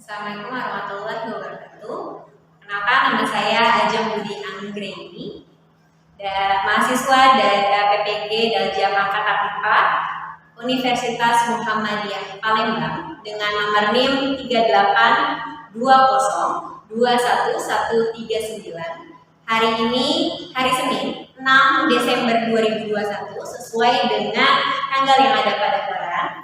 Assalamualaikum warahmatullahi wabarakatuh. Kenalkan, nama saya Ajeng Budi Anggreni, mahasiswa dari PPG Darjah Angkatan 4 Universitas Muhammadiyah Palembang dengan nomor NIM 3820211139. Hari ini hari Senin 6 Desember 2021 sesuai dengan tanggal yang ada pada koran.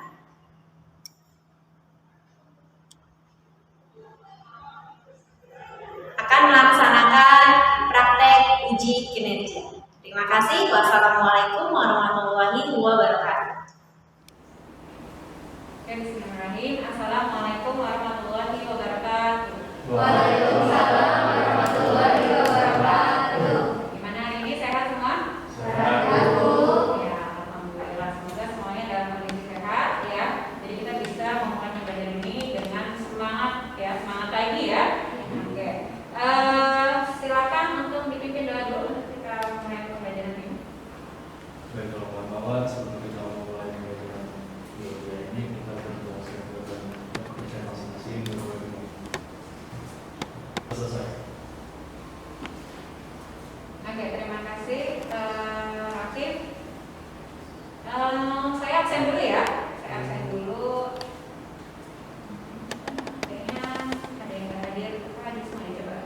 Akan melaksanakan praktek uji kinerja. Terima kasih. Wassalamualaikum warahmatullahi wabarakatuh. Bismillahirrahmanirrahim. Assalamualaikum warahmatullahi wabarakatuh. Waalaikumsalam warahmatullahi wabarakatuh. Gimana hari ini, sehat semua? Sehat, Bu. Ya, alhamdulillah. Semoga semuanya dalam kondisi sehat ya. Jadi kita bisa memulai pembelajaran ini dengan semangat ya, semangat lagi ya. Oke. Silakan untuk dipimpin doa dulu untuk kita mulai pembelajaran ini. Baik, kawan-kawan, sebelum kita mulai pembelajaran ini, kita berdoa kepada kerja masing-masing. Selesai. Oke, terima kasih Hakim. Saya absen dulu ya. Saya absen dulu. Kayaknya ada yang nggak hadir. Hadir semua ya, coba.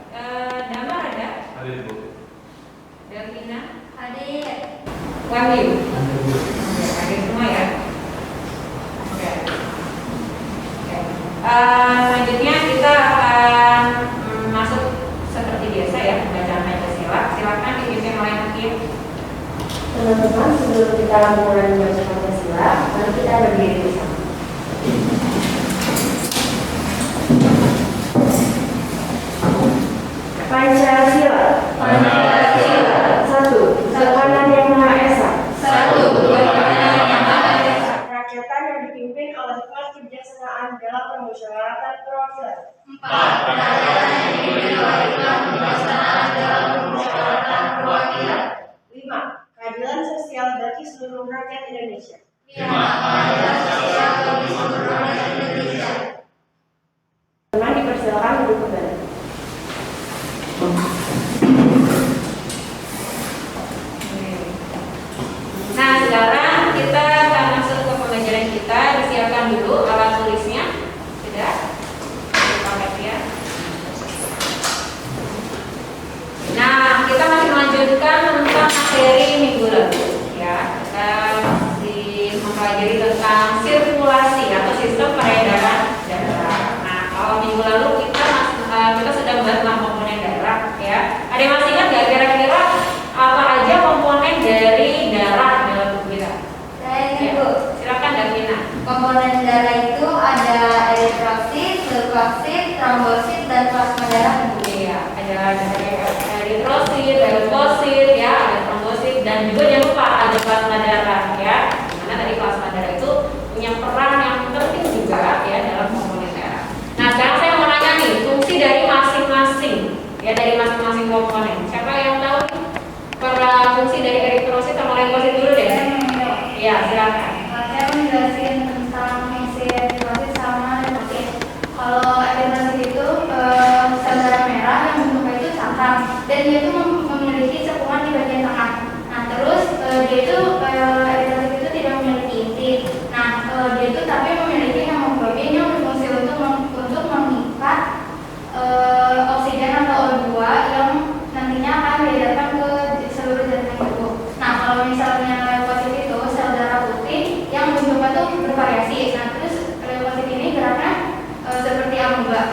Damar ada? Hadir, Bu. Delvina? Hadir. Wahyu? Hadir, Bu. Oke, hadir semua ya. Oke. Oke. Selanjutnya kita akan masuk seperti biasa ya, bacaan Pancasila. Silakan dipimpin oleh Hakim. Teman-teman, sebelum kita mulai membaca Pancasila, mari kita berdiri bersama. Pancasila. Pancasila. 1. Tuhan Yang Maha Esa. 1. Tuhan Yang Maha Esa. Kerakyatan yang dipimpin oleh kebijaksanaan dalam permusyawaratan perwakilan. 4. Kerakyatan yang dipimpin oleh kebijaksanaan dalam permusyawaratan perwakilan. 5. Keadilan sosial bagi seluruh rakyat Indonesia. 5. Keadilan sosial bagi seluruh rakyat Indonesia. Teman dipersilakan duduk kembali. Nah, sekarang kita akan masuk ke pembelajaran kita. Disiapkan dulu alat tulisnya. Sudah? Paket ya. Nah, kita masih melanjutkan tentang materi minggu lalu. Ya, kita masih mempelajari tentang sirkulasi atau sistem peredaran darah. Nah, kalau minggu lalu kita sudah membahas tentang komponen darah. Ya, ada yang masih ingat nggak kira-kira apa aja komponen dari darah dalam tubuh kita? Saya ingin, Bu. Silakan Davina. Komponen darah itu ada eritrosit, leukosit, trombosit, dan plasma darah. Iya, ada eritrosit, leukosit, ya, ada trombosit, dan juga jangan lupa ada plasma darah, ya. Karena tadi plasma darah itu punya peran yang penting juga ya dalam komponen darah. Nah, sekarang saya mau nanya nih fungsi dari masing-masing, ya, dari masing-masing komponen. Siapa yang tahu nih? Fungsi dari eritrosit sama leukosit dulu deh. Ya, silakan. Saya menjelaskan tentang fungsi eritrosit sama leukosit. Kalau eritrosit itu sel darah merah yang bentuknya itu cangkang dan dia itu memiliki cekungan di bagian tengah. Nah, terus dia itu eritrosit itu tidak memiliki inti. Nah, dia itu tapi memiliki hemoglobin yang berfungsi untuk mengikat oksigen atau O2 yang nantinya akan diedarkan ke seluruh jaringan tubuh. Nah, kalau misalnya leukosit itu sel darah putih yang bentuknya tuh bervariasi. Nah, terus leukosit ini geraknya seperti amoeba.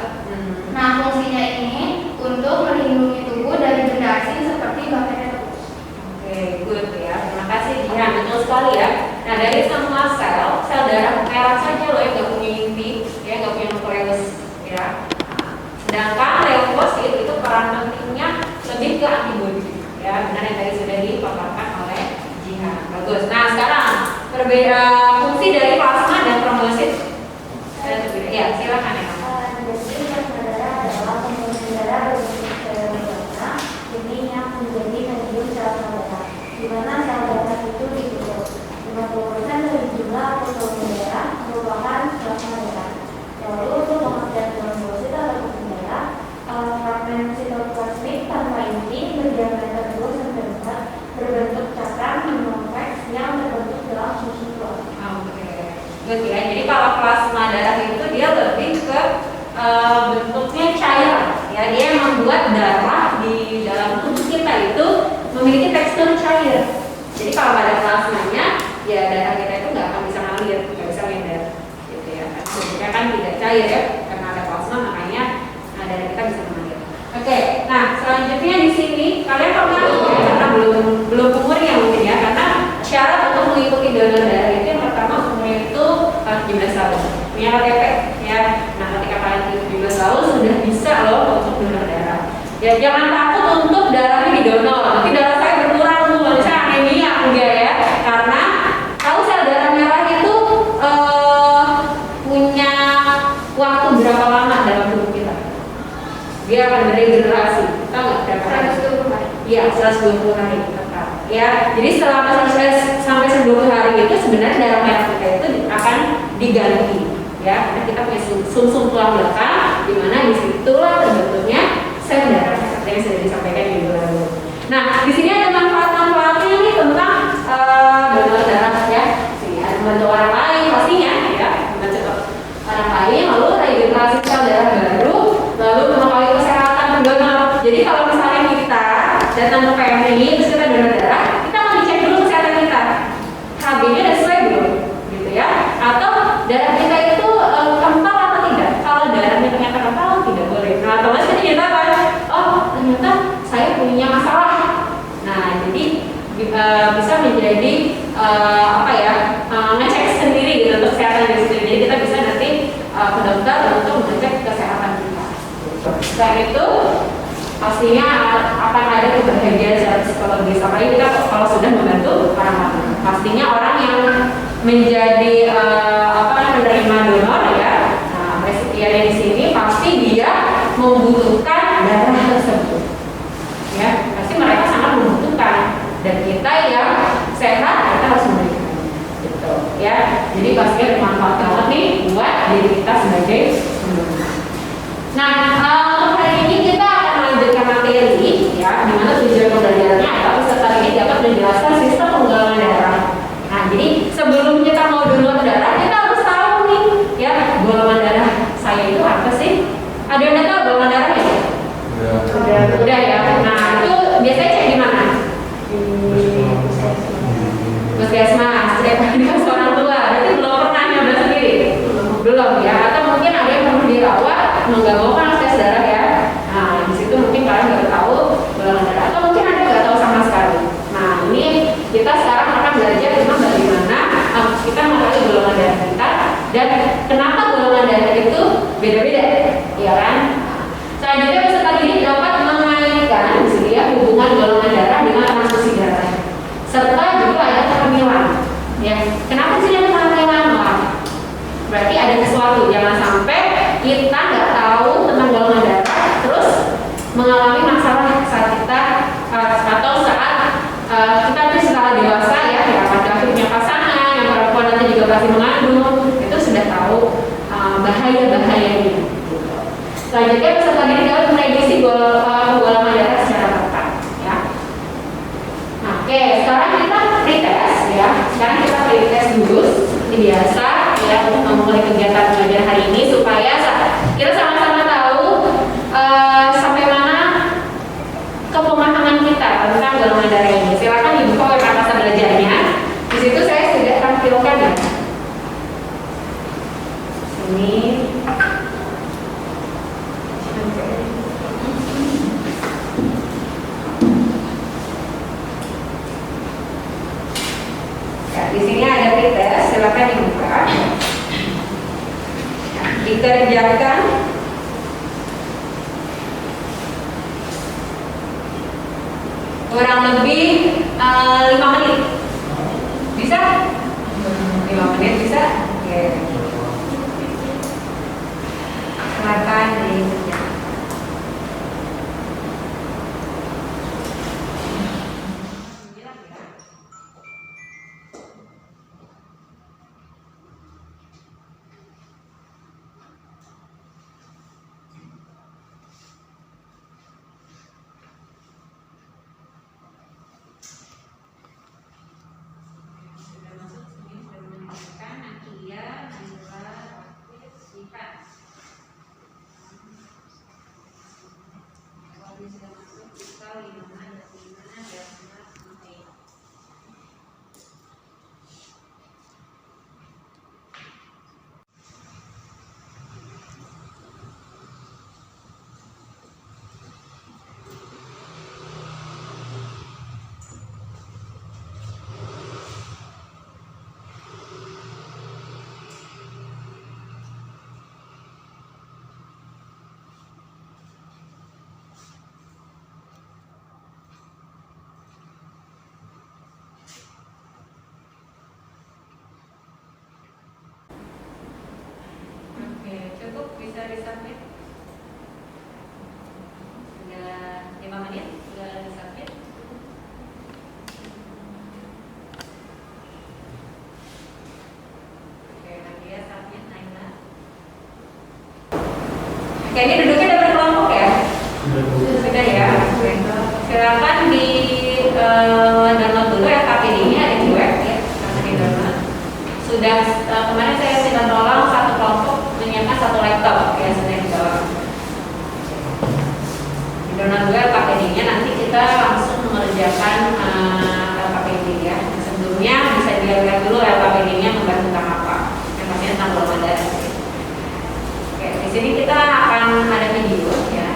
Nah, fungsinya ini untuk melindungi tubuh dari benda asing seperti bakteri. Oke, good ya. Terima kasih Jihan, betul sekali ya. Nah, dari semua sel darah merah saja loh yang nggak punya inti, ya, nggak punya nukleus, ya. Sedangkan leukosit itu peran pentingnya lebih ke antibodi, ya, benar yang tadi sudah dipaparkan oleh Jihan. Bagus. Nah, sekarang berbeda fungsi dari plasma dan trombosit. Ya, silakan ya. Jadi plasma darah adalah komponen darah berbentuk sel plasma, ini yang menjadi medium sel darah, di mana sel darah itu dibentuk 50% dari jumlah komponen darah merupakan plasma darah. Lalu untuk pengertian trombosit bentuknya cairan, ya dia membuat darah di dalam tubuh kita itu memiliki tekstur cair. Jadi kalau pada plasmanya, ya darah kita itu nggak akan bisa ngalir, nggak bisa mengalir, gitu ya. Bentuknya kan tidak cair ya, karena ada plasma makanya darah kita bisa mengalir. Oke, nah selanjutnya di sini kalian pernah ya, karena belum umurnya mungkin ya, karena syarat untuk mengikuti donor darah itu yang pertama umurnya itu 17 tahun, punya KTP ya. Nah ketika kalian 17 tahun sudah bisa loh untuk donor darah. Ya jangan takut untuk darahnya didonor. Nanti darah saya berkurang tuh, misalnya anemia enggak ya? Karena tahu sel darah merah itu punya waktu berapa lama dalam tubuh kita? Dia akan beregenerasi. Tahu nggak berapa hari? 120 hari. Iya, 120 hari tetap. Ya, jadi selama sampai 120 hari itu sebenarnya darah merah kita itu akan diganti. Ya, karena kita punya sumsum tulang belakang, di mana disitulah terbentuknya sel darah seperti yang sudah disampaikan di minggu lalu. Nah, di sini ada manfaat-manfaatnya nih tentang donor darah ya. Sini ada membantu orang lain pastinya ya, membantu orang lain, lalu regenerasi sel darah baru, lalu mengetahui kesehatan pendonor. Jadi kalau misalnya kita datang ke PMI terus kita donor darah, kita mau dicek dulu kesehatan kita, HB-nya udah sesuai belum, gitu ya? Atau darah kita itu kental atau tidak? Kalau darahnya ternyata kental, tidak boleh. Nah, otomatis kita jadi tahu, oh ternyata saya punya masalah. Nah, jadi bisa menjadi ngecek sendiri gitu untuk kesehatan diri sendiri. Jadi kita bisa nanti ke dokter untuk mengecek kesehatan kita. Selain itu pastinya akan ada kebahagiaan secara psikologis. Apalagi kita kalau sudah membantu orang lain. Pastinya orang yang menjadi menerima donor ya. Nah, resipiennya di sini pasti dia membutuhkan darah tersebut. Ya, pasti mereka sangat membutuhkan. Dan kita yang sehat kita harus memberikan. Gitu, ya. Jadi pastinya bermanfaat banget nih buat diri kita sebagai pendonor. Nah, untuk hari ini kita akan melanjutkan materi ya, di mana tujuan pembelajarannya adalah peserta ini dapat menjelaskan sistem penggalangan darah. Nah, jadi sebelum kita mau donor darah, kita harus tahu nih ya, golongan darah saya itu apa sih? Ada yang tahu golongan darahnya? Udah ya. Nah, itu biasanya cek di mana? Puskesmas, cek di orang tua. Berarti belum pernah nyoba sendiri? Belum ya. Atau mungkin ada yang perlu dirawat, nggak mau kan tes darah ya. Nah, di situ mungkin kalian baru tahu golongan darah. Atau mungkin ada nggak tahu sama sekali. Nah, ini kita sekarang akan belajar tentang bagaimana kita mengetahui golongan darah kita dan kenapa golongan darah itu beda-beda, ya kan? Selanjutnya peserta ini dapat mengaitkan di sini ya hubungan golongan darah dengan transfusi darah, serta juga ada kehamilan. Ya, kenapa sih ada kehamilan? Berarti ada sesuatu, jangan sampai kita nggak tahu tentang golongan darah, terus mengalami masalah saat kita atau saat kita nanti setelah dewasa ya, pada punya pasangan, yang perempuan nanti juga pasti mengandung, itu sudah tahu bahaya-bahayanya. Selanjutnya peserta didik dapat memprediksi golongan darah secara tepat ya. Nah, oke, sekarang kita pretest ya. Sekarang kita pretest dulu seperti biasa ya, untuk memulai kegiatan belajar hari ini supaya kita sama-sama tahu sampai mana kepemahaman kita tentang golongan darah ini. Silakan dibuka web masa belajarnya. Di situ saya sudah tampilkan ya. Ini. Ya, di sini ada pretest, silakan dibuka. Ya, dikerjakan. Kurang lebih 5 menit. Bisa? 5 menit bisa? Oke. Silakan dikerjakan. bisa di-submit? Sudah 5 menit, sudah di-submit. Oke, nanti ya submit Naila. Oke, ini duduknya udah berkelompok ya? Sudah ya. Oke. Silakan di download dulu ya KPD-nya, ada di web ya, karena di download. Sudah kemarin saya minta tolong satu kelompok menyiapkan satu laptop ya, sudah di bawah. Di download dulu KPD-nya, nanti kita langsung mengerjakan LKPD ya. Sebelumnya bisa dilihat dulu LKPD-nya membahas tentang apa, yang pastinya tentang golongan darah. Oke, di sini kita akan ada video ya.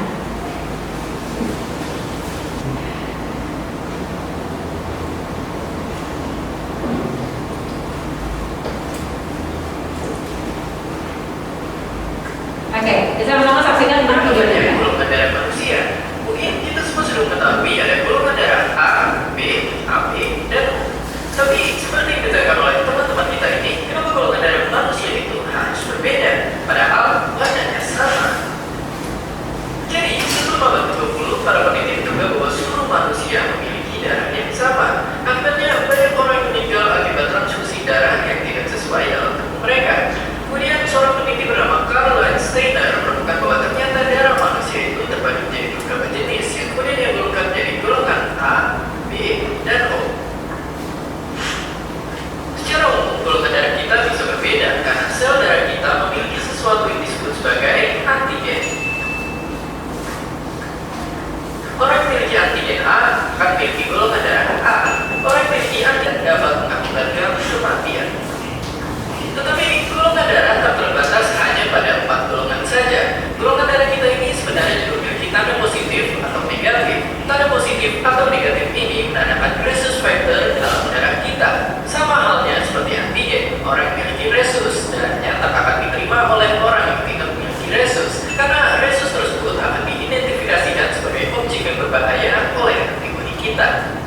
Oke, kita sama-sama saksikan tentang video ini. Golongan darah manusia. Mungkin kita semua sudah mengetahui ada golongan darah A, B, AB, dan O. Tapi seperti yang dikatakan oleh teman-teman kita ini, kenapa golongan darah manusia itu harus berbeda? Padahal badannya sama. Jadi sebelum abad ke-20, para peneliti menduga bahwa seluruh manusia memiliki darah yang sama. Akibatnya banyak orang meninggal akibat transfusi darah yang tidak sesuai dalam tubuh mereka. Kemudian seorang peneliti bernama Karl Steiner menemukan bahwa ternyata darah manusia itu terbagi menjadi beberapa jenis yang kemudian digolongkan menjadi golongan A, B, dan O. Secara umum, golongan darah kita bisa berbeda karena sel darah kita memiliki sesuatu yang disebut sebagai antigen. Orang yang memiliki antigen A akan memiliki golongan darah A. Orang yang memiliki antigen dapat mengakibatkan kematian. Tetapi golongan darah tak terbatas hanya pada 4 golongan saja. Golongan darah kita ini sebenarnya juga memiliki tanda positif atau negatif. Tanda positif atau negatif ini menandakan rhesus factor dalam darah kita. Sama halnya seperti antigen. Orang yang memiliki rhesus darahnya tak akan diterima oleh orang yang tidak memiliki rhesus, karena rhesus tersebut akan diidentifikasikan sebagai objek yang berbahaya oleh antibodi kita.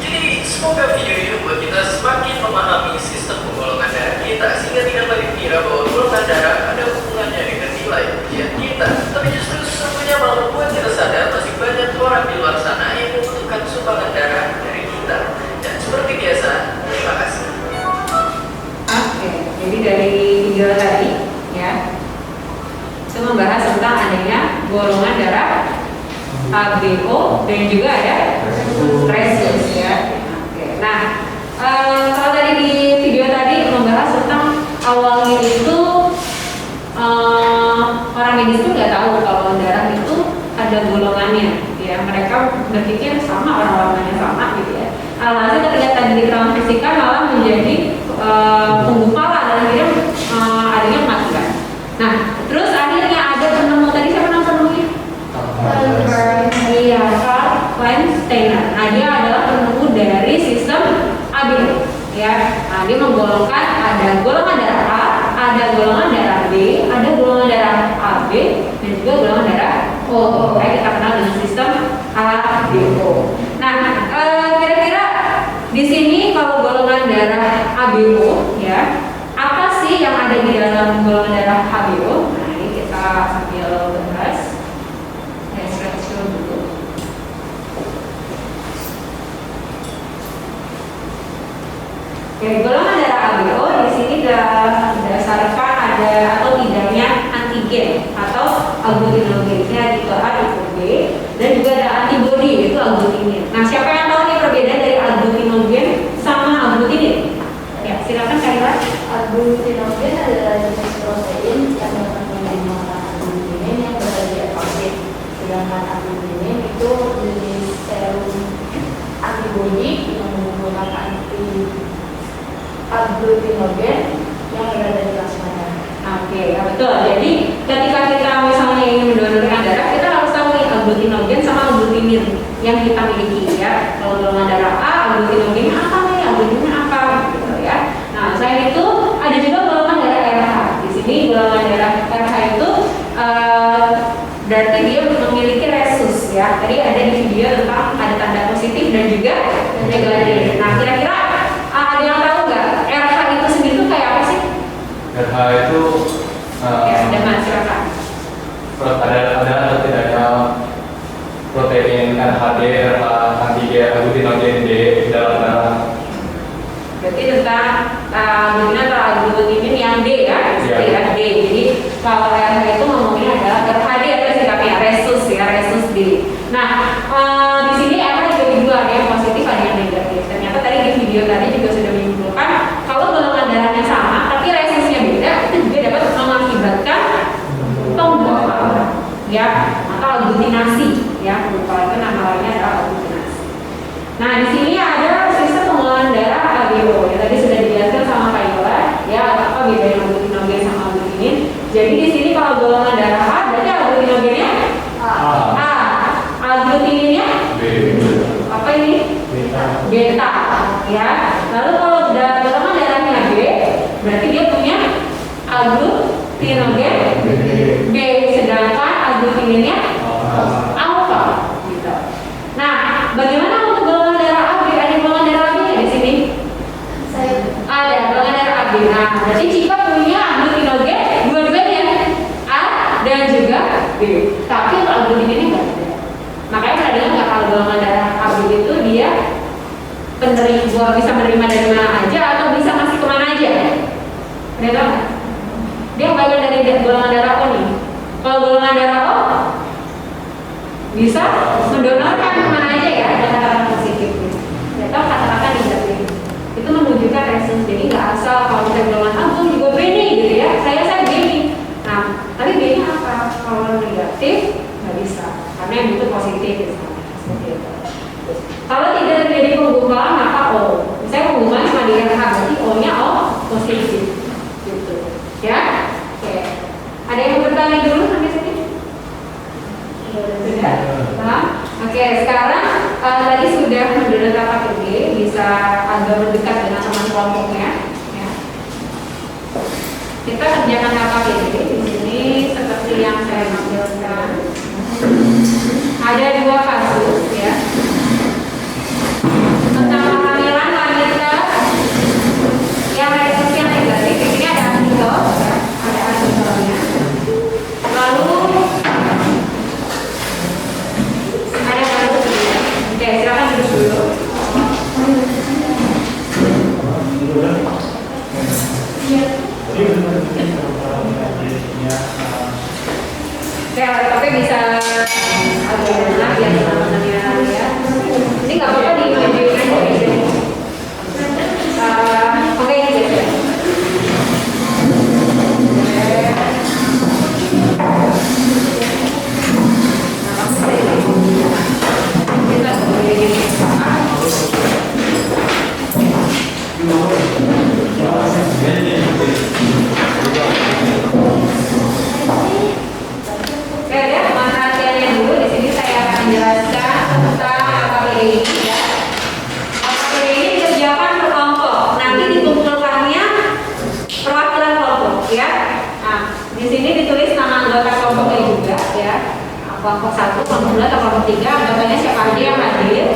Jadi semoga video ini membuat kita semakin memahami sistem penggolongan darah kita, sehingga tidak lagi kira bahwa golongan darah ada hubungannya dengan nilai ujian kita. Tapi justru sesungguhnya malah membuat kita sadar masih banyak orang di luar sana yang membutuhkan sumbangan darah dari kita. Dan seperti biasa, terima kasih. Oke, jadi dari video tadi ya, itu membahas tentang adanya golongan darah ABO dan juga ada rhesus ya. Oke. Nah, kalau tadi di video tadi membahas tentang awalnya itu orang medis itu nggak tahu kalau darah itu ada golongannya, ya. Mereka berpikir sama, orang-orangnya sama gitu ya. Alhasil ketika tadi ditransfusikan malah menjadi penggumpalan dan akhirnya adanya kematian. Nah, terus akhirnya ada penemu tadi, siapa nama penemunya? Iya, Karl Steiner. Nah, dia adalah penemu dari sistem ABO, ya. Nah, dia menggolongkan ada golongan darah A, ada golongan darah B, ada golongan darah AB, dan juga golongan darah O. Kayak kita kenal dengan sistem ABO. Nah, kira-kira di sini kalau golongan darah ABO, ya, apa sih yang ada di dalam golongan darah ABO? Nah, ini kita sambil bahas. Oke, golongan darah ABO di sini berdasarkan ada atau tidaknya antigen atau aglutinogen, ada tipe A, tipe B, dan juga ada antibodi yaitu aglutinin. Nah, siapa yang tahu nih perbedaan dari aglutinogen sama aglutinin? Ya, silakan Kaila. Aglutinogen adalah jenis protein yang dapat menggunakan aglutinin yang berada di aktif. Sedangkan aglutinin itu jenis sel antibodi yang menggunakan aglutinogen yang berada di plasma darah. Oke, ya betul. Jadi ketika kita misalnya ingin mendonorkan darah, kita harus tahu nih aglutinogen sama aglutinin yang kita miliki ya. Kalau golongan darah A, aglutinogennya apa nih? Aglutinnya apa? Gitu ya. Nah, selain itu ada juga golongan darah RH. Di sini golongan darah RH itu berarti dia memiliki rhesus ya. Tadi ada di video tentang ada tanda positif dan juga negatif. Nah, kira-kira ada yang tahu nggak RH itu sendiri itu kayak apa sih? RH itu Ya, dan silakan. ada atau tidaknya protein RHD, RH antigen, aglutinogen D di dalam darah. Berarti tentang glutina atau aglutinin yang D ya, Iya. D. Jadi kalau RH itu ngomongin adalah RHD atau sikapnya resus ya, resus D. Nah, di sini RH juga dua, ada yang positif, ada yang negatif. Ternyata tadi di video tadi juga sudah menyimpulkan kalau golongan darahnya sama tapi resusnya beda, itu juga dapat mengakibatkan pembekuan ya, atau aglutinasi ya, lupa itu nama lainnya adalah aglutinasi. Nah, di sini ada sistem pengolahan darah ABO ya, tadi sudah dijelaskan sama Kak Yola ya, apa bedanya aglutinogen sama aglutinin. Jadi di sini kalau golongan darah A berarti aglutinogennya A, aglutininnya B. apa ini? Beta ya. Lalu kalau golongan darahnya B berarti dia punya aglutinogen B, sedangkan aglutininnya alfa gitu. Nah, bagaimana untuk golongan darah AB? Ada golongan darah AB nggak di sini? Ada golongan darah AB. Nah, berarti Cika punya aglutinogen dua-duanya A dan juga B. Tapi untuk aglutininnya nggak ada. Makanya pernah dengar nggak kalau golongan darah AB itu dia bisa menerima dari mana aja atau bisa masih kemana aja? Ada tahu nggak? Dia bagian dari golongan darah O nih. Kalau golongan darah O bisa mendonorkan kemana aja ya, kata-kata positif atau kata-kata negatif. Itu menunjukkan resus. Jadi nggak asal kalau kita golongan A juga B nih gitu ya, saya B nih. Nah, tapi B nya apa? Kalau negatif nggak bisa, karena yang itu positif misalnya. Seperti itu. Kalau tidak terjadi penggumpalan maka O. Misalnya penggumpalan cuma di RH, berarti O nya O positif. Gitu. Ya? Oke. Ada yang mau bertanya dulu sampai sini? Sudah? Paham? Oke, sekarang tadi sudah mendonor KPG, bisa agak mendekat dengan teman kelompoknya. Ya. Kita kerjakan KPG di sini seperti yang saya tampilkan. Ada dua kasus ya. Tentang kehamilan wanita yang resusnya negatif. Di sini ada artikel, ya. Ada artikelnya. Lalu ada kasus ya. Oke, silakan duduk dulu. Oke, tapi bisa agak enak ya teman-temannya ya. Ini nggak apa-apa di majuin aja di sini. Oke, ini ya. Kita boleh ini. Oke, ya, perhatiannya dulu di sini saya akan jelaskan tentang KPG ini ya. KPG ini dikerjakan per kelompok. Nanti dikumpulkannya perwakilan kelompok ya. Nah, di sini ditulis nama anggota kelompoknya juga ya. Kelompok 1, kelompok 2, atau kelompok 3, anggotanya siapa aja yang hadir.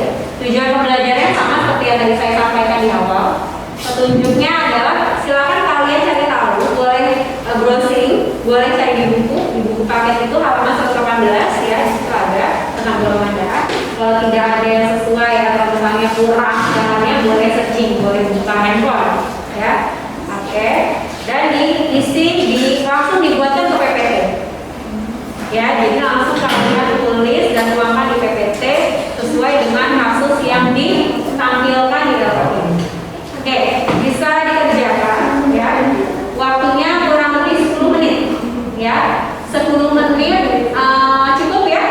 Tujuan pembelajarannya sama seperti yang tadi saya sampaikan di awal. Petunjuknya adalah silakan kalian cari tahu, boleh browsing, boleh cari di buku paket itu halaman 118 ya, itu ada tentang golongan darah. Kalau tidak ada yang sesuai atau misalnya kurang jalannya, boleh searching, boleh buka handphone ya. Oke. Dan diisi langsung dibuatkan ke PPT. Ya, jadi langsung kalian tulis dan tuangkan di PPT sesuai dengan kasus yang ditampilkan di dalam ini. Oke, bisa dikerjakan ya. Waktunya kurang lebih 10 menit ya. 10 menit cukup ya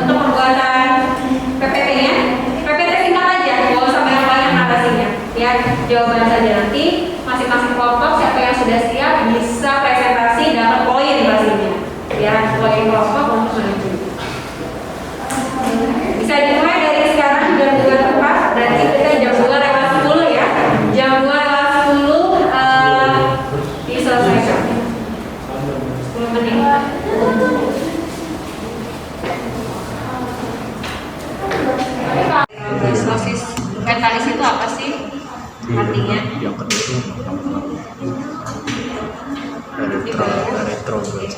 untuk pembuatan PPT-nya. PPT singkat aja, nggak usah banyak-banyak narasinya ya. Jawaban saja nanti masing-masing kelompok siapa yang sudah siap bisa presentasi dapat poin pastinya. Ya, poin kelompok untuk maju. Bisa dimulai dari sekarang jam 2 tepat, berarti kita jam 2 lewat 10 ya. Jam 2 lewat 10 diselesaikan. 10 menit. Sistosis fetalis itu apa sih? Artinya?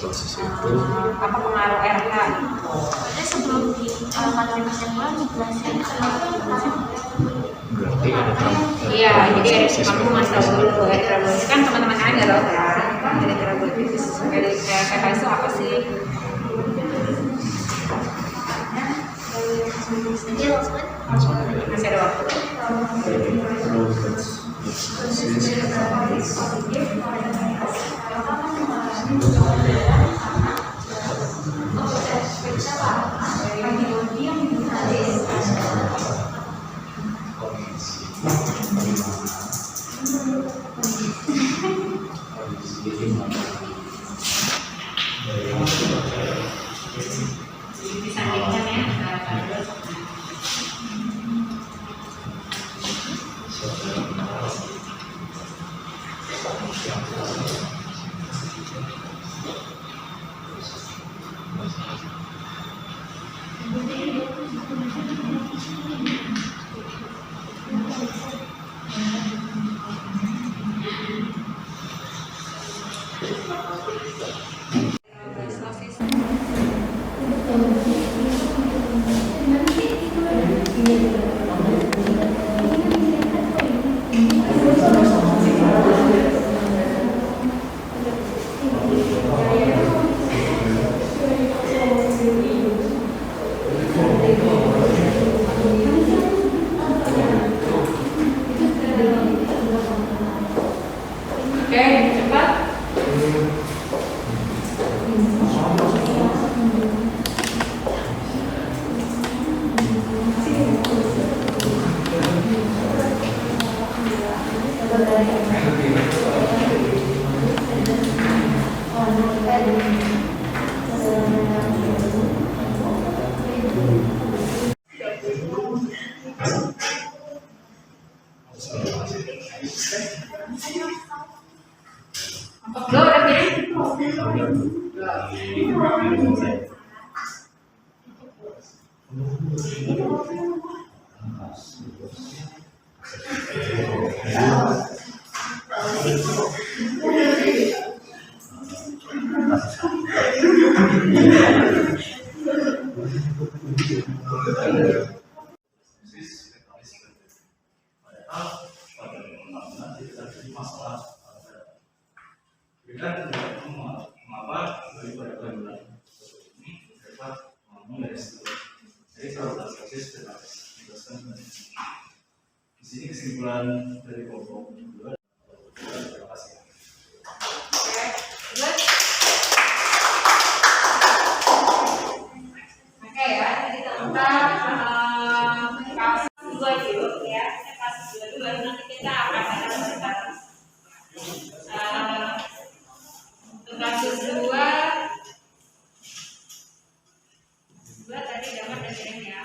apa pengaruh RH? Berarti sebelum di matriks yang bulan dijelasin Berarti ada Iya, jadi kamu masuk dulu eritroblastosis kan teman-teman ada loh kan? Eritroblastosis dari RPH itu apa sih? Masih ada waktu. Disandingkan ya. Oke, cepat. Lo udah pilih? Kita tidak mengapa daripada bulan ini dapat ngomong dari situ. Jadi kalau proses dijelaskan di sini kesimpulan dari kelompok kedua. Terima kasih. Oke ya, jadi tentang kasus 2 dulu ya, kasus 2 dulu baru nanti kita akan ada tentang kasus 2 tadi dapat dari ya.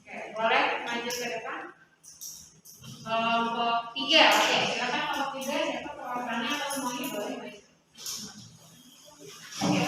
Oke, boleh maju ke depan. Kelompok 3, oke, silakan kelompok 3, siapa perwakilannya atau semuanya boleh maju. Oke.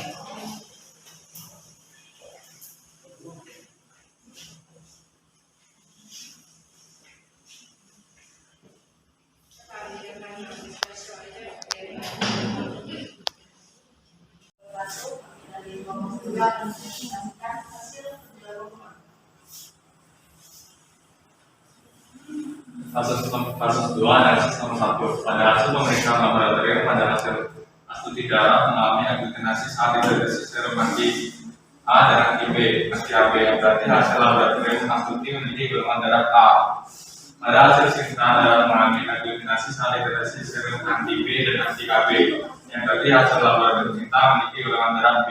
Kasus 2 analisis nomor 1. Pada hasil pemeriksaan laboratorium pada hasil studi darah mengalami aglutinasi saat hidrasi serum anti A dan anti B, anti AB, yang berarti hasil laboratorium studi memiliki golongan darah A. Pada hasil sinkronan darah mengalami aglutinasi saat hidrasi serum anti B dan anti AB, yang berarti hasil laboratorium kita memiliki golongan darah B.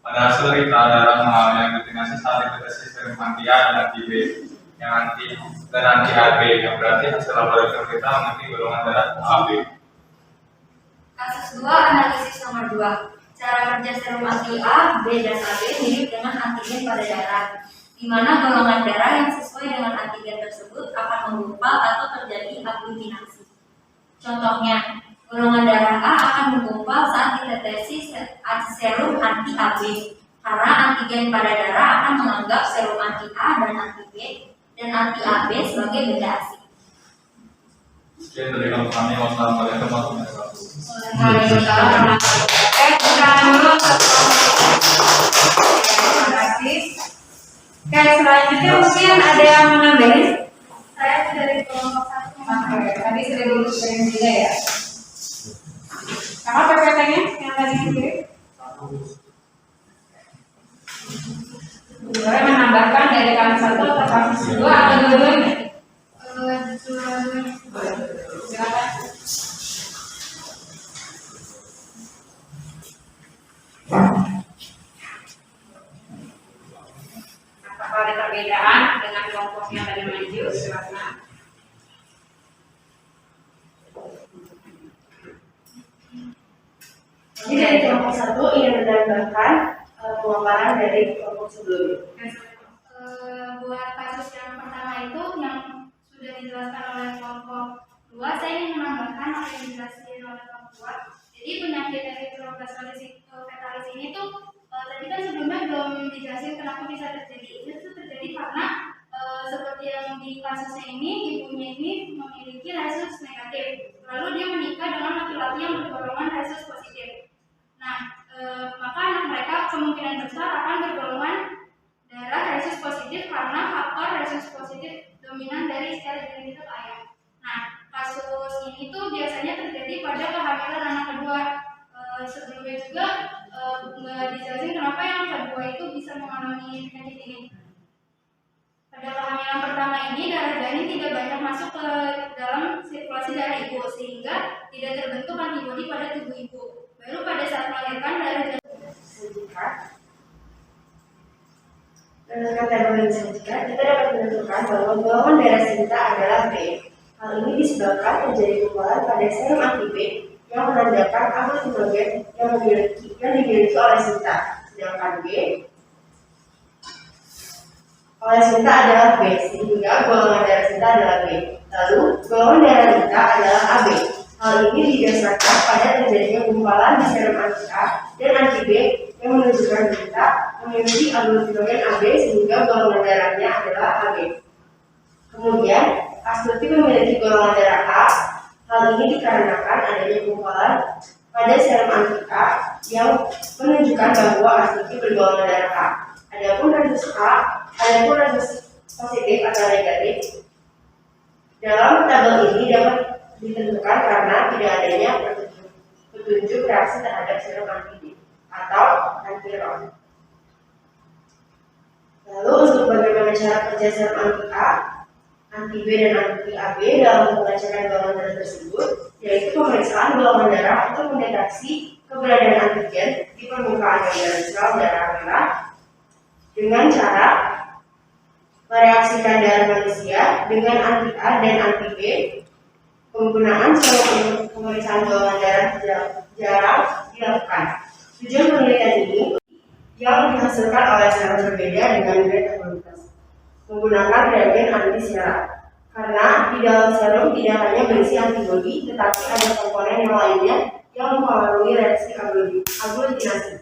Pada hasil rita darah mengalami aglutinasi saat hidrasi serum anti A dan anti B, yang anti dan anti AB, yang berarti hasil laboratorium kita memiliki golongan darah AB. Kasus 2 analisis nomor 2. Cara kerja serum anti A, B, dan AB mirip dengan antigen pada darah, di mana golongan darah yang sesuai dengan antigen tersebut akan menggumpal atau terjadi aglutinasi. Contohnya, golongan darah A akan menggumpal saat ditetesi serum anti AB, karena antigen pada darah akan menganggap serum anti A dan anti B dan anti AB sebagai benda asing. Sekian dari kami, wassalamualaikum warahmatullahi wabarakatuh. Waalaikumsalam. Bukan dulu. Terima kasih. Oke, selanjutnya mungkin ada yang menambahin? Saya dari kelompok 1. Oke, tadi sudah dikirim juga ya. Apa PPT-nya yang tadi dikirim? Boleh menambahkan dari kalian 1 atau kasus 2 atau dua-duanya? Boleh. Silakan. Apakah ada perbedaan dengan kelompok yang tadi maju? Silakan. Jadi dari kelompok 1 ingin menambahkan pemaparan dari kelompok sebelumnya. Buat kasus yang pertama itu yang sudah dijelaskan oleh kelompok 2, saya ingin menambahkan apa yang dijelaskan oleh kelompok 2. Jadi penyakit enterocolitis fetalis ini tuh tadi kan sebelumnya belum dijelasin kenapa bisa terjadi. Itu terjadi karena seperti yang di kasusnya ini, ibunya ini memiliki rhesus negatif. Lalu dia menikah dengan laki-laki yang bergolongan rhesus positif. Nah, maka anak mereka kemungkinan besar akan bergolongan darah rhesus positif karena faktor rhesus positif dominan dari sel genetik ayah. Nah, kasus ini tuh biasanya terjadi pada kehamilan anak kedua. Sebelumnya juga nggak dijelasin kenapa yang kedua itu bisa mengalami penyakit ini. Pada kehamilan pertama ini darah janin tidak banyak masuk ke dalam sirkulasi darah ibu sehingga tidak terbentuk antibodi pada tubuh ibu. Baru pada saat melahirkan darah janin Kategori selanjutnya kita dapat menentukan bahwa golongan darah Sinta adalah B. Hal ini disebabkan terjadi gumpalan pada serum anti B yang menandakan aplositogen yang dimiliki oleh Sinta, sedangkan B oleh Sinta adalah B, sehingga golongan darah Sinta adalah B. Lalu golongan darah Sinta adalah AB. Hal ini didasarkan pada terjadinya gumpalan di serum anti A dan anti B yang menunjukkan Sinta memiliki aplositogen AB sehingga golongan darahnya adalah AB. Kemudian Astuti memiliki golongan darah A. Hal ini dikarenakan adanya gumpalan pada serum anti A yang menunjukkan bahwa Astuti bergolongan darah A. Adapun rhesus positif atau negatif dalam tabel ini dapat ditentukan karena tidak adanya petunjuk reaksi terhadap serum anti B atau antiron. Lalu untuk bagaimana cara kerja serum anti A, anti B dan anti AB dalam pengecekan golongan darah tersebut, yaitu pemeriksaan golongan darah untuk mendeteksi keberadaan antigen di permukaan bagian sel darah merah dengan cara mereaksikan darah manusia dengan anti A dan anti B. Penggunaan serum pemeriksaan golongan darah jarang dilakukan. Tujuan penelitian ini yang dihasilkan oleh serum berbeda dengan grade kualitas menggunakan reagen anti-sera. Karena di dalam serum tidak hanya berisi antibodi, tetapi ada komponen yang lainnya yang mempengaruhi reaksi aglutinasi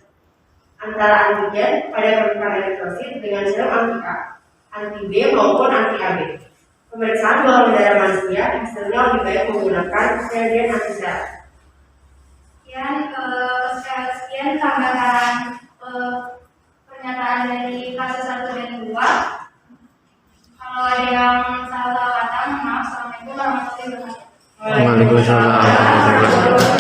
antara antigen pada permukaan eritrosit dengan serum anti A, anti B maupun anti AB. Pemeriksaan golongan darah manusia hasilnya lebih baik menggunakan reagen anti-sera. Sekian tambahan pernyataan dari kasus 1 dan 2. Kalau ada yang salah kata, maaf. Assalamualaikum warahmatullahi wabarakatuh. Waalaikumsalam warahmatullahi wabarakatuh.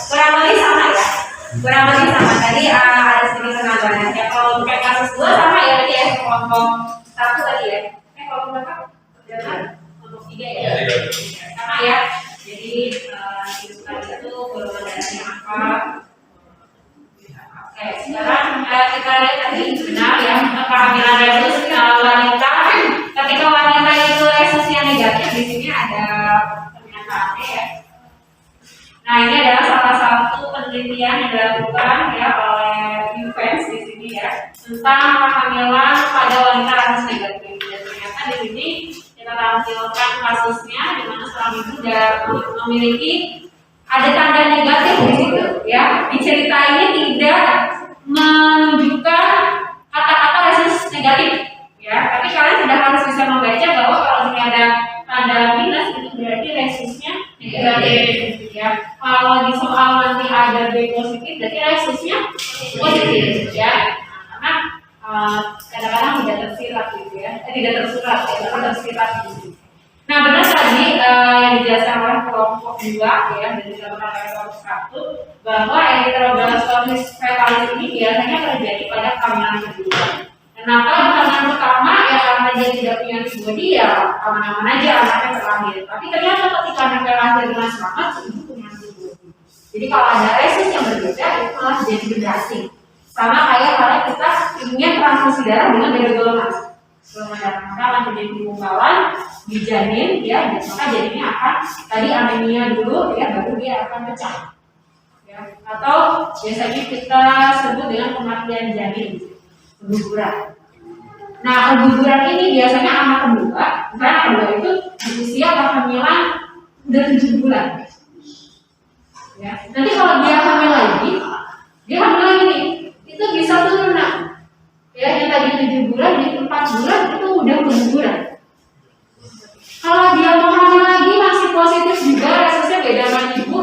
Kurang lebih sama ya. Kurang lebih sama. Tadi ada sedikit penambahan. Ya kalau untuk kasus 2 sama ya tadi ya kelompok 1 tadi ya. Kelompok berapa? Kelompok 3 ya. Sama ya. Jadi itu golongan darahnya apa? Oke, sekarang kita lihat tadi benar ya kehamilan resus wanita. Ketika wanita itu resusnya negatif, di sini ada pernyataannya ya. Nah ini adalah salah satu penelitian yang dilakukan ya oleh Evans di sini ya tentang kehamilan pada wanita resus negatif. Dan ternyata di sini kita tampilkan kasusnya di mana seorang ibu sudah memiliki ada tanda negatif di situ ya. Di cerita ini tidak menunjukkan kata-kata kadang-kadang tidak tersirat gitu ya, tidak tersurat ya, tapi tersirat gitu. Nah benar tadi yang dijelaskan oleh kelompok 2 ya dari catatan kelompok 1 bahwa erythroblastosis fetalis ini biasanya terjadi pada kehamilan kedua. Kenapa di kehamilan pertama ya karena dia tidak punya antibodi ya aman-aman aja anaknya terlahir. Tapi ternyata ketika anaknya lahir dengan selamat ibu punya antibodi. Jadi kalau ada resus yang berbeda itu malah jadi generasi. Sama kayak kalau kita ingin transfusi darah dengan beda golongan. Golongan darah maka akan terjadi penggumpalan di janin ya, maka janinnya akan tadi anemia dulu ya, baru dia akan pecah. Ya. Atau biasanya kita sebut dengan kematian janin, keguguran. Nah, keguguran ini biasanya anak kedua, karena anak kedua itu di usia kehamilan udah 7 bulan. Ya. Nanti kalau dia hamil lagi nih, itu bisa turun nak. Ya, yang tadi 7 bulan di 4 bulan itu udah keguguran. Kalau dia mau hamil lagi masih positif juga, resusnya beda sama ibu,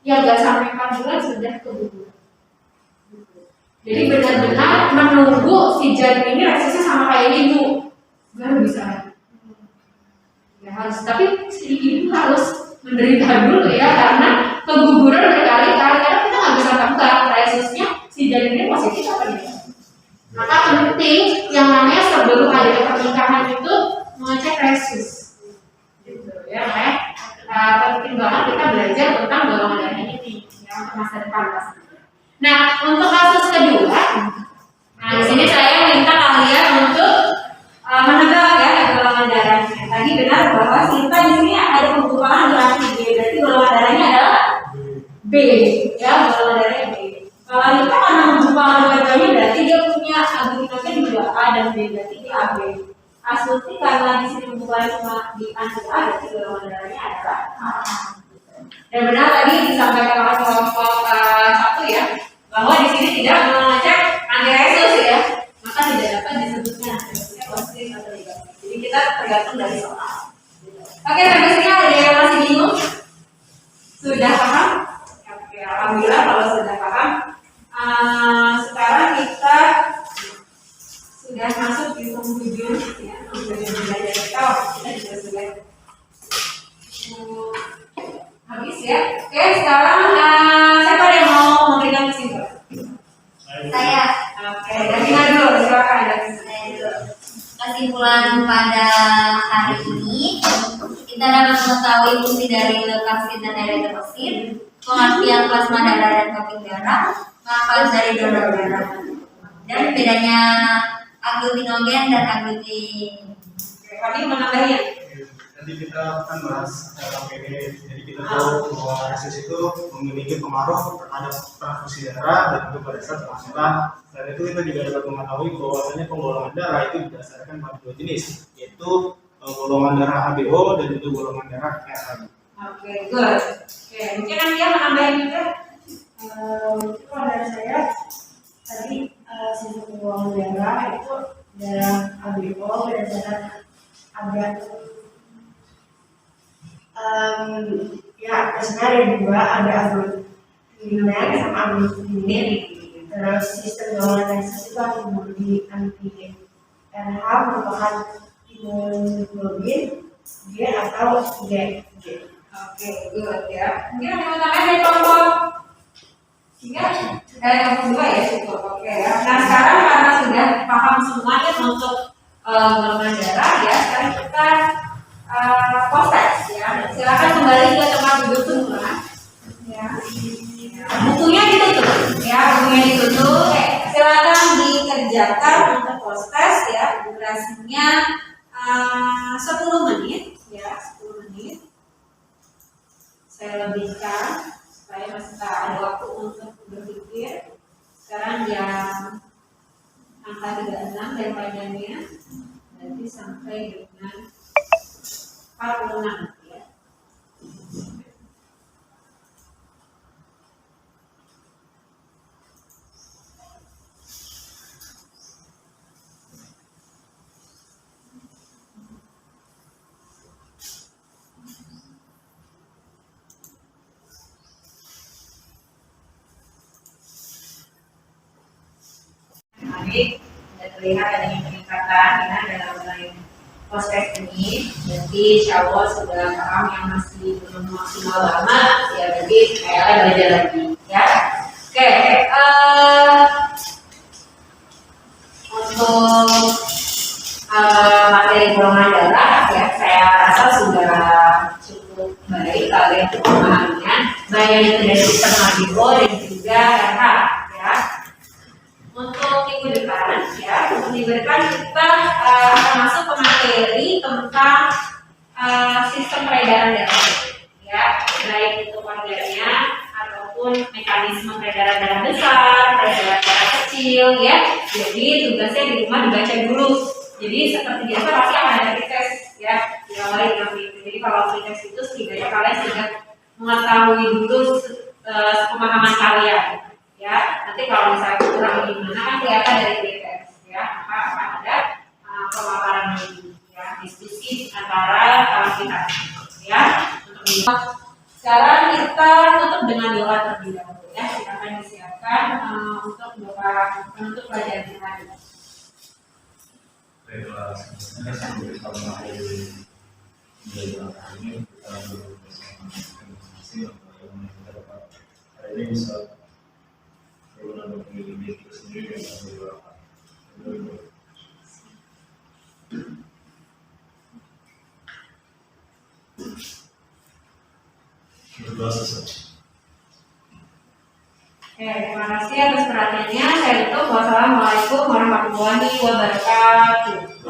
ya nggak sampai 4 bulan sudah keguguran. Jadi benar-benar menunggu si janin ini resusnya sama kayak ibu, baru bisa. Ya harus, tapi si ibu harus menderita dulu ya, karena keguguran berkali-kali, karena kita nggak bisa tebak resusnya si janin ini positif apa tidak. Maka penting yang namanya sebelum ada pernikahan itu mengecek resus. Gitu ya, penting banget kita belajar tentang golongan darah ini ya, untuk masa depan pastinya. Nah, untuk kasus kedua, nah di sini saya minta kalian untuk menebak ya golongan darahnya. Tadi benar bahwa Sinta di sini ada penggumpalan di B, berarti golongan darahnya adalah B, ya golongan darahnya B. Kalau Rita karena menggumpalan dua-duanya berarti dia punya aglutinogen juga A dan B, berarti dia AB. Asuti karena di sini bukan cuma di anti A, berarti golongan darahnya adalah A. Dan benar tadi disampaikan oleh kelompok 1 ya, bahwa di sini tidak mengecek antiresus ya, maka tidak dapat disebutkan resusnya positif atau negatif. Jadi kita tergantung dari soal. Oke, sampai sini ada yang masih bingung? Sudah paham? Oke, alhamdulillah kalau sudah paham. Sekarang kita sudah masuk di penghujung ya, penghujung belajar kita. Waktu kita juga sudah habis ya. Oke, sekarang siapa yang mau memberikan kesimpulan? Saya. Oke, dari mana dulu? Silakan dari Saya dulu. Kesimpulan pada hari ini kita dapat mengetahui fungsi dari leukoksit dan eritrosit, pengertian plasma darah dan keping darah, manfaat dari donor darah, dan bedanya aglutinogen dan aglutin. kami menambahinya. Nanti kita akan bahas APD. Jadi kita tahu bahwa resus itu memiliki pengaruh terhadap transfusi darah dan juga pada saat kehamilan. Selain itu kita juga dapat mengetahui bahwasanya penggolongan darah itu berdasarkan pada 2 jenis, yaitu golongan darah ABO dan juga golongan darah RH. Oke, good. Oke, mungkin nanti yang menambahin juga. Kalau dari saya tadi sistem golongan darah itu darah ABO dan darah AB. Ya, sebenarnya ada 2, ada aglutinin sama aglutinin. Terus sistem golongan resus itu antibodi anti RH merupakan imunoglobulin G atau G. Oke, good ya. Mungkin ada yang menambahin dari kelompok 3, dari kelompok 2 ya cukup. Oke ya. Nah sekarang karena sudah paham semuanya untuk golongan darah ya, sekarang kita proses ya. Silakan kembali ke tempat duduk semua. Ya. Bukunya ditutup ya, bukunya ditutup. Silakan dikerjakan untuk proses ya. Durasinya 10 menit ya, 10 menit. Saya lebihkan supaya masih ada waktu untuk berpikir. Sekarang jam angka 36 dari panjangnya nanti sampai dengan 46 ya. Baik, dan terlihat adanya peningkatan ya dalam nilai prospek ini. Jadi insya Allah sudah paham, yang masih belum maksimal banget ya berarti kayaknya belajar lagi ya. Oke, untuk materi golongan darah ya saya rasa sudah cukup baik kalian untuk memahaminya, baik itu dari Penagio dan juga RH ya. Untuk minggu depan ya, minggu depan kita akan masuk ke materi tentang sistem peredaran darah ya, baik itu organnya ataupun mekanisme peredaran darah besar, peredaran darah kecil ya. Jadi tugasnya di rumah dibaca dulu. Jadi seperti biasa pasti akan ada pretest ya, diawali dengan pretest. Jadi kalau pretest itu setidaknya kalian sudah mengetahui dulu pemahaman kalian ya. Nanti kalau misalnya kurang gimana kan kelihatan dari pretest ya, maka akan ada pemaparan lagi ya, diskusi antara kita ya. Sekarang kita tutup dengan doa terlebih dahulu ya. Kita akan disiapkan untuk doa untuk pelajaran kita hari ini. Baiklah, sebenarnya sambil kita mengakhiri pembelajaran ini, kita bersama masing-masing bagaimana kita dapat hari ini bisa berguna bagi diri kita sendiri dan bagi orang lain. Berdoa sesuatu. Terima kasih atas perhatiannya. Saya tutup. Wassalamualaikum warahmatullahi wabarakatuh.